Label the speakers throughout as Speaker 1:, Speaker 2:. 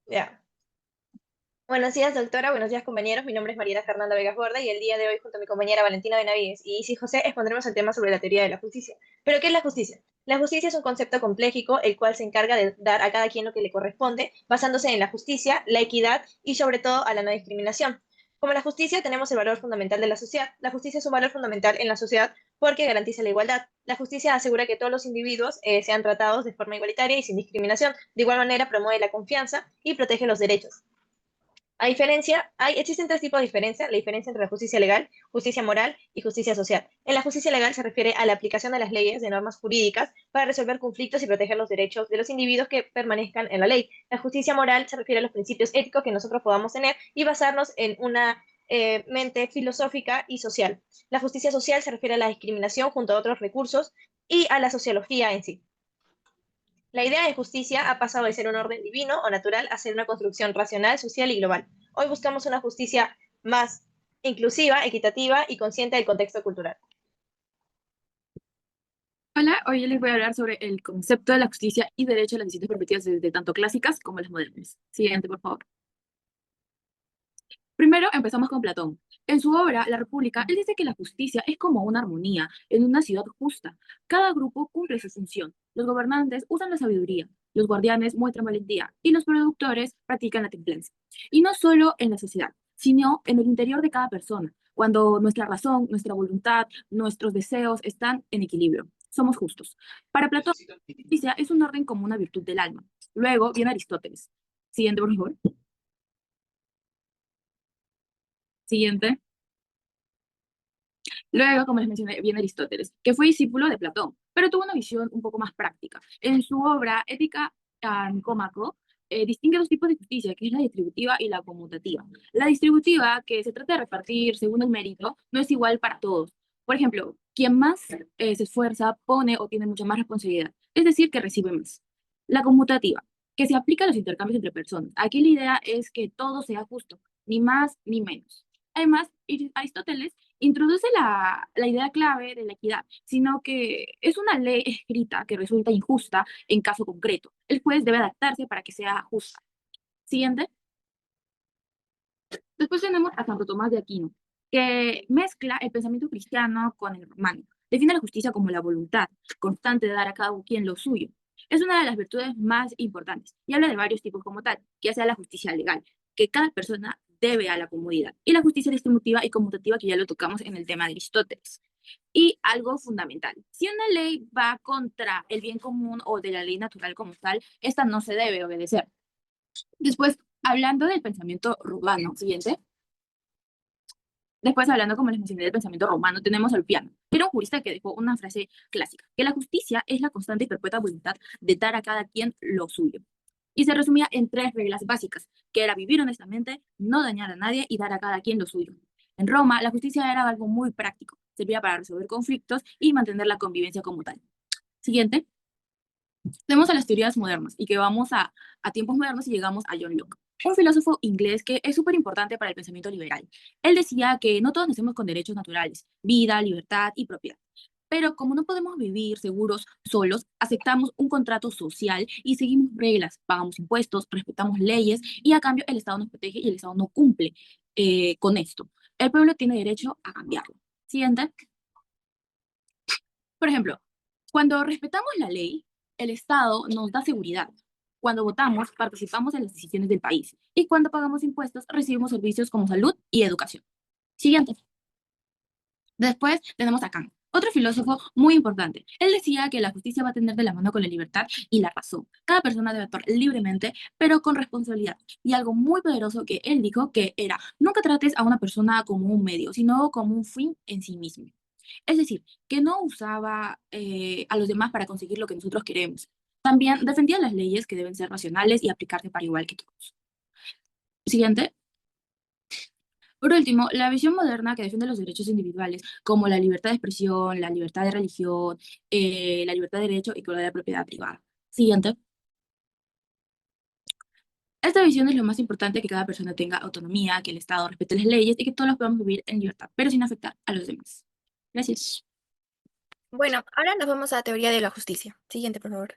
Speaker 1: Ya. Buenos días, doctora. Buenos días, compañeros. Mi nombre es Mariela Fernanda Vegas Borda y el día de hoy, junto a mi compañera Valentina Benavides y Isi José, expondremos el tema sobre la teoría de la justicia. ¿Pero qué es la justicia? La justicia es un concepto complejo, el cual se encarga de dar a cada quien lo que le corresponde, basándose en la justicia, la equidad y, sobre todo, a la no discriminación. Como la justicia, tenemos el valor fundamental de la sociedad. La justicia es un valor fundamental en la sociedad porque garantiza la igualdad. La justicia asegura que todos los individuos sean tratados de forma igualitaria y sin discriminación. De igual manera, promueve la confianza y protege los derechos. Existen tres tipos de diferencia: la diferencia entre la justicia legal, justicia moral y justicia social. En la justicia legal se refiere a la aplicación de las leyes, de normas jurídicas, para resolver conflictos y proteger los derechos de los individuos que permanezcan en la ley. La justicia moral se refiere a los principios éticos que nosotros podamos tener y basarnos en una mente filosófica y social. La justicia social se refiere a la discriminación junto a otros recursos y a la sociología en sí. La idea de justicia ha pasado de ser un orden divino o natural a ser una construcción racional, social y global. Hoy buscamos una justicia más inclusiva, equitativa y consciente del contexto cultural.
Speaker 2: Hola, hoy les voy a hablar sobre el concepto de la justicia y derecho a las distintas perspectivas desde tanto clásicas como las modernas. Siguiente, por favor. Primero empezamos con Platón. En su obra, La República, él dice que la justicia es como una armonía en una ciudad justa. Cada grupo cumple su función. Los gobernantes usan la sabiduría, los guardianes muestran valentía y los productores practican la templanza. Y no solo en la sociedad, sino en el interior de cada persona, cuando nuestra razón, nuestra voluntad, nuestros deseos están en equilibrio. Somos justos. Para Platón, la justicia es un orden como una virtud del alma. Luego viene Aristóteles. Siguiente, por favor. Siguiente. Luego, como les mencioné, viene Aristóteles, que fue discípulo de Platón, pero tuvo una visión un poco más práctica. En su obra Ética Nicómaco, distingue dos tipos de justicia, que es la distributiva y la conmutativa. La distributiva, que se trata de repartir según el mérito, no es igual para todos. Por ejemplo, quien más se esfuerza, pone o tiene mucha más responsabilidad, es decir, que recibe más. La conmutativa, que se aplica a los intercambios entre personas. Aquí la idea es que todo sea justo, ni más ni menos. Además, Aristóteles introduce la idea clave de la equidad, sino que es una ley escrita que resulta injusta en caso concreto. El juez debe adaptarse para que sea justa. Siguiente. Después tenemos a Santo Tomás de Aquino, que mezcla el pensamiento cristiano con el romano. Define la justicia como la voluntad constante de dar a cada quien lo suyo. Es una de las virtudes más importantes y habla de varios tipos como tal, ya sea la justicia legal, que cada persona debe a la comunidad, y la justicia distributiva y conmutativa, que ya lo tocamos en el tema de Aristóteles. Y algo fundamental, si una ley va contra el bien común o de la ley natural como tal, esta no se debe obedecer. Después, hablando del pensamiento romano, siguiente. Después, hablando, como les mencioné, del pensamiento romano, tenemos a Ulpiano, que era un jurista que dejó una frase clásica, que la justicia es la constante y perpetua voluntad de dar a cada quien lo suyo. Y se resumía en tres reglas básicas, que era vivir honestamente, no dañar a nadie y dar a cada quien lo suyo. En Roma, la justicia era algo muy práctico, servía para resolver conflictos y mantener la convivencia como tal. Siguiente. Tenemos a las teorías modernas y que vamos a tiempos modernos y llegamos a John Locke, un filósofo inglés que es súper importante para el pensamiento liberal. Él decía que no todos nacemos con derechos naturales, vida, libertad y propiedad. Pero como no podemos vivir seguros solos, aceptamos un contrato social y seguimos reglas, pagamos impuestos, respetamos leyes y a cambio el Estado nos protege y el Estado no cumple con esto. El pueblo tiene derecho a cambiarlo. Siguiente. Por ejemplo, cuando respetamos la ley, el Estado nos da seguridad. Cuando votamos, participamos en las decisiones del país. Y cuando pagamos impuestos, recibimos servicios como salud y educación. Siguiente. Después tenemos a Kant, otro filósofo muy importante. Él decía que la justicia va a tener de la mano con la libertad y la razón. Cada persona debe actuar libremente, pero con responsabilidad. Y algo muy poderoso que él dijo que era, nunca trates a una persona como un medio, sino como un fin en sí mismo. Es decir, que no usaba a los demás para conseguir lo que nosotros queremos. También defendía las leyes que deben ser racionales y aplicarse para igual que todos. Siguiente. Por último, la visión moderna que defiende los derechos individuales, como la libertad de expresión, la libertad de religión, la libertad de derecho y con la de propiedad privada. Siguiente. Esta visión es lo más importante: que cada persona tenga autonomía, que el Estado respete las leyes y que todos podamos vivir en libertad, pero sin afectar a los demás. Gracias.
Speaker 3: Bueno, ahora nos vamos a la teoría de la justicia. Siguiente, por favor.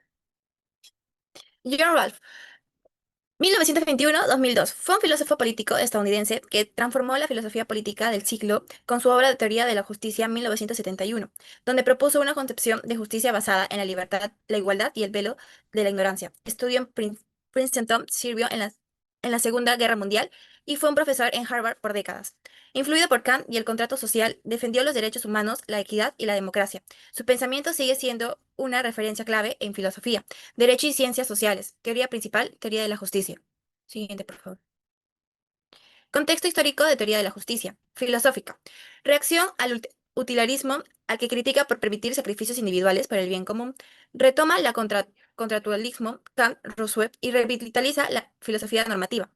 Speaker 3: John Ralph. 1921-2002. Fue un filósofo político estadounidense que transformó la filosofía política del siglo con su obra de Teoría de la Justicia 1971, donde propuso una concepción de justicia basada en la libertad, la igualdad y el velo de la ignorancia. Estudió en Princeton, sirvió en la Segunda Guerra Mundial y fue un profesor en Harvard por décadas. Influido por Kant y el contrato social, defendió los derechos humanos, la equidad y la democracia. Su pensamiento sigue siendo una referencia clave en filosofía, derecho y ciencias sociales. Teoría principal, teoría de la justicia. Siguiente, por favor. Contexto histórico de teoría de la justicia. Filosófica. Reacción al utilitarismo, al que critica por permitir sacrificios individuales para el bien común. Retoma la contractualismo, Kant, Rousseau, y revitaliza la filosofía normativa.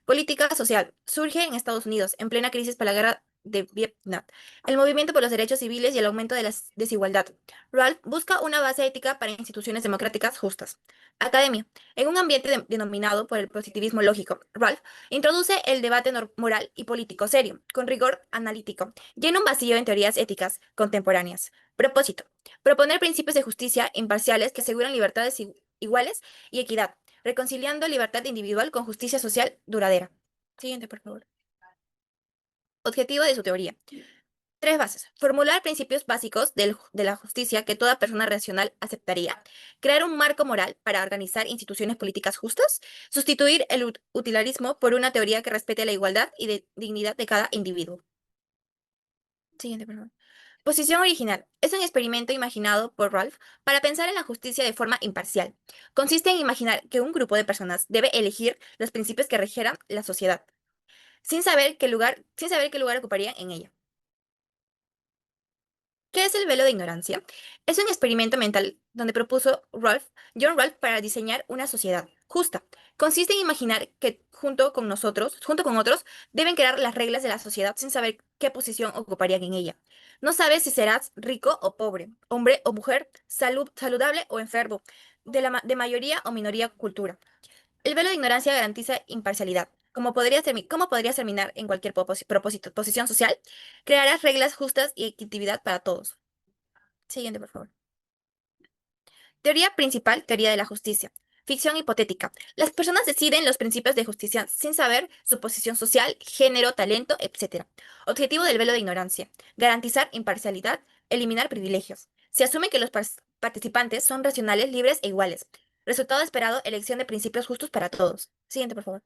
Speaker 3: Política social. Surge en Estados Unidos, en plena crisis por la guerra de Vietnam. El movimiento por los derechos civiles y el aumento de la desigualdad. Ralph busca una base ética para instituciones democráticas justas. Academia. En un ambiente denominado por el positivismo lógico, Ralph introduce el debate moral y político serio, con rigor analítico, llena un vacío en teorías éticas contemporáneas. Propósito. Proponer principios de justicia imparciales que aseguran libertades iguales y equidad, reconciliando libertad individual con justicia social duradera. Siguiente, por favor. Objetivo de su teoría. Tres bases. Formular principios básicos de la justicia que toda persona racional aceptaría. Crear un marco moral para organizar instituciones políticas justas. Sustituir el utilitarismo por una teoría que respete la igualdad y dignidad de cada individuo. Siguiente, por favor. Posición original. Es un experimento imaginado por Ralph para pensar en la justicia de forma imparcial. Consiste en imaginar que un grupo de personas debe elegir los principios que regieran la sociedad, sin saber qué lugar ocuparían en ella. ¿Qué es el velo de ignorancia? Es un experimento mental donde propuso John Ralph para diseñar una sociedad justa. Consiste en imaginar que junto con otros, deben crear las reglas de la sociedad sin saber qué posición ocuparían en ella. No sabes si serás rico o pobre, hombre o mujer, saludable o enfermo, de mayoría o minoría cultura. El velo de ignorancia garantiza imparcialidad. ¿Cómo podrías terminar en cualquier posición social? Crearás reglas justas y equitatividad para todos. Siguiente, por favor. Teoría principal, teoría de la justicia. Ficción hipotética. Las personas deciden los principios de justicia sin saber su posición social, género, talento, etc. Objetivo del velo de ignorancia. Garantizar imparcialidad, eliminar privilegios. Se asume que los participantes son racionales, libres e iguales. Resultado esperado, elección de principios justos para todos. Siguiente, por favor.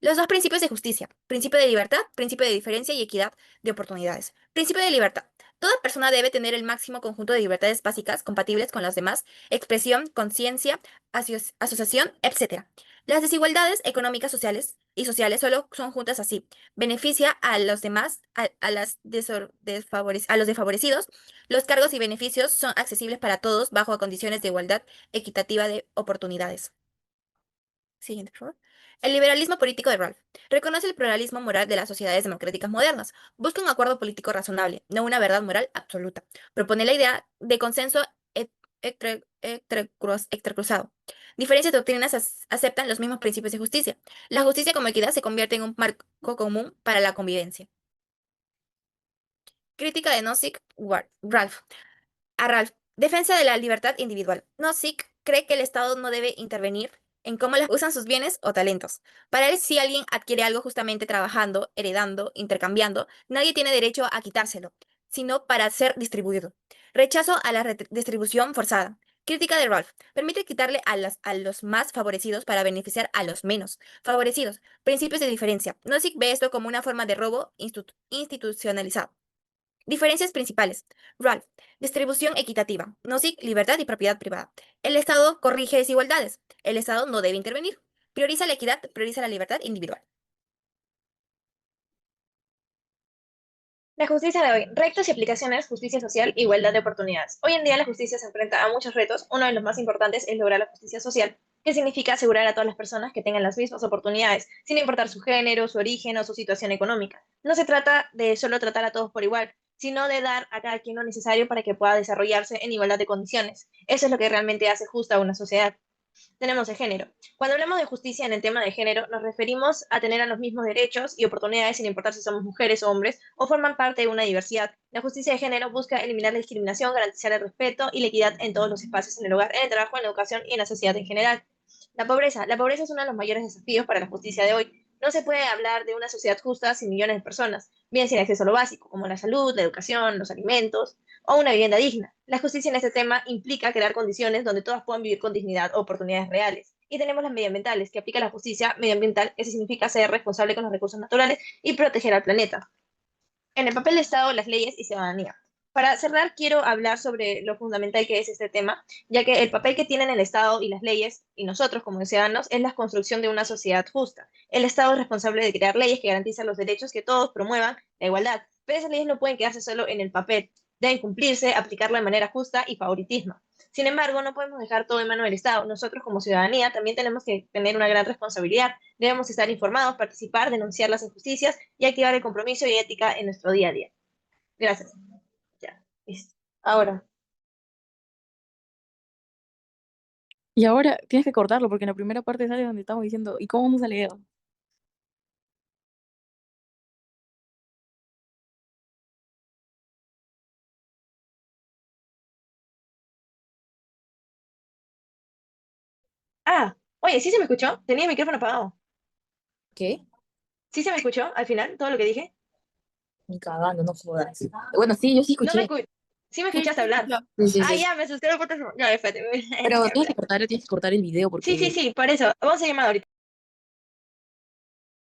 Speaker 3: Los dos principios de justicia, principio de libertad, principio de diferencia y equidad de oportunidades. Principio de libertad. Toda persona debe tener el máximo conjunto de libertades básicas compatibles con las demás, expresión, conciencia, asociación, etc. Las desigualdades económicas sociales solo son juntas así. Beneficia a los demás, a los desfavorecidos. Los cargos y beneficios son accesibles para todos bajo condiciones de igualdad equitativa de oportunidades. Siguiente, por favor. El liberalismo político de Ralph. Reconoce el pluralismo moral de las sociedades democráticas modernas. Busca un acuerdo político razonable, no una verdad moral absoluta. Propone la idea de consenso extracruzado. Diferentes doctrinas aceptan los mismos principios de justicia. La justicia como equidad se convierte en un marco común para la convivencia. Crítica de Nozick, Ralph. A Ralph, defensa de la libertad individual. Nozick cree que el Estado no debe intervenir en cómo las usan sus bienes o talentos. Para él, si alguien adquiere algo justamente trabajando, heredando, intercambiando, nadie tiene derecho a quitárselo, sino para ser distribuido. Rechazo a la distribución forzada. Crítica de Ralph. Permite quitarle a los más favorecidos para beneficiar a los menos favorecidos. Principios de diferencia. Nozick ve esto como una forma de robo institucionalizado. Diferencias principales. Ralph. Distribución equitativa. Nozick, libertad y propiedad privada. El Estado corrige desigualdades. El Estado no debe intervenir. Prioriza la equidad, prioriza la libertad individual.
Speaker 1: La justicia de hoy, retos y aplicaciones, justicia social, igualdad de oportunidades. Hoy en día la justicia se enfrenta a muchos retos. Uno de los más importantes es lograr la justicia social, que significa asegurar a todas las personas que tengan las mismas oportunidades, sin importar su género, su origen o su situación económica. No se trata de solo tratar a todos por igual, sino de dar a cada quien lo necesario para que pueda desarrollarse en igualdad de condiciones. Eso es lo que realmente hace justa a una sociedad. Tenemos de género. Cuando hablamos de justicia en el tema de género, nos referimos a tener a los mismos derechos y oportunidades sin importar si somos mujeres o hombres o forman parte de una diversidad. La justicia de género busca eliminar la discriminación, garantizar el respeto y la equidad en todos los espacios, en el hogar, en el trabajo, en la educación y en la sociedad en general. La pobreza. La pobreza es uno de los mayores desafíos para la justicia de hoy. No se puede hablar de una sociedad justa sin millones de personas, bien sin acceso a lo básico, como la salud, la educación, los alimentos o una vivienda digna. La justicia en este tema implica crear condiciones donde todas puedan vivir con dignidad o oportunidades reales. Y tenemos las medioambientales, que aplica la justicia medioambiental, que significa ser responsable con los recursos naturales y proteger al planeta. En el papel de Estado, las leyes y ciudadanía. Para cerrar, quiero hablar sobre lo fundamental que es este tema, ya que el papel que tienen el Estado y las leyes, y nosotros como ciudadanos, es la construcción de una sociedad justa. El Estado es responsable de crear leyes que garantizan los derechos, que todos promuevan la igualdad, pero esas leyes no pueden quedarse solo en el papel, deben cumplirse, aplicarla de manera justa y favoritismo. Sin embargo, no podemos dejar todo en manos del Estado. Nosotros como ciudadanía también tenemos que tener una gran responsabilidad. Debemos estar informados, participar, denunciar las injusticias y activar el compromiso y ética en nuestro día a día. Gracias. Ya, listo. Ahora.
Speaker 2: Y ahora tienes que cortarlo porque en la primera parte sale donde estamos diciendo, ¿y cómo vamos a leer?
Speaker 1: Oye, ¿sí se me escuchó? Tenía el micrófono apagado.
Speaker 2: ¿Qué?
Speaker 1: ¿Sí se me escuchó al final todo lo que dije?
Speaker 2: Ni cagando, no jodas. Bueno, sí, yo sí
Speaker 1: No me
Speaker 2: escuché.
Speaker 1: escuché. Sí me
Speaker 2: Sí,
Speaker 1: escuchaste
Speaker 2: sí,
Speaker 1: hablar.
Speaker 2: sí, sí,
Speaker 1: Ah,
Speaker 2: sí.
Speaker 1: ya, me asusté. Ya, espérate.
Speaker 2: Pero
Speaker 1: Ya,
Speaker 2: tienes que cortar el video
Speaker 1: sí,
Speaker 2: porque
Speaker 1: sí, sí, por eso. Vamos a llamar ahorita.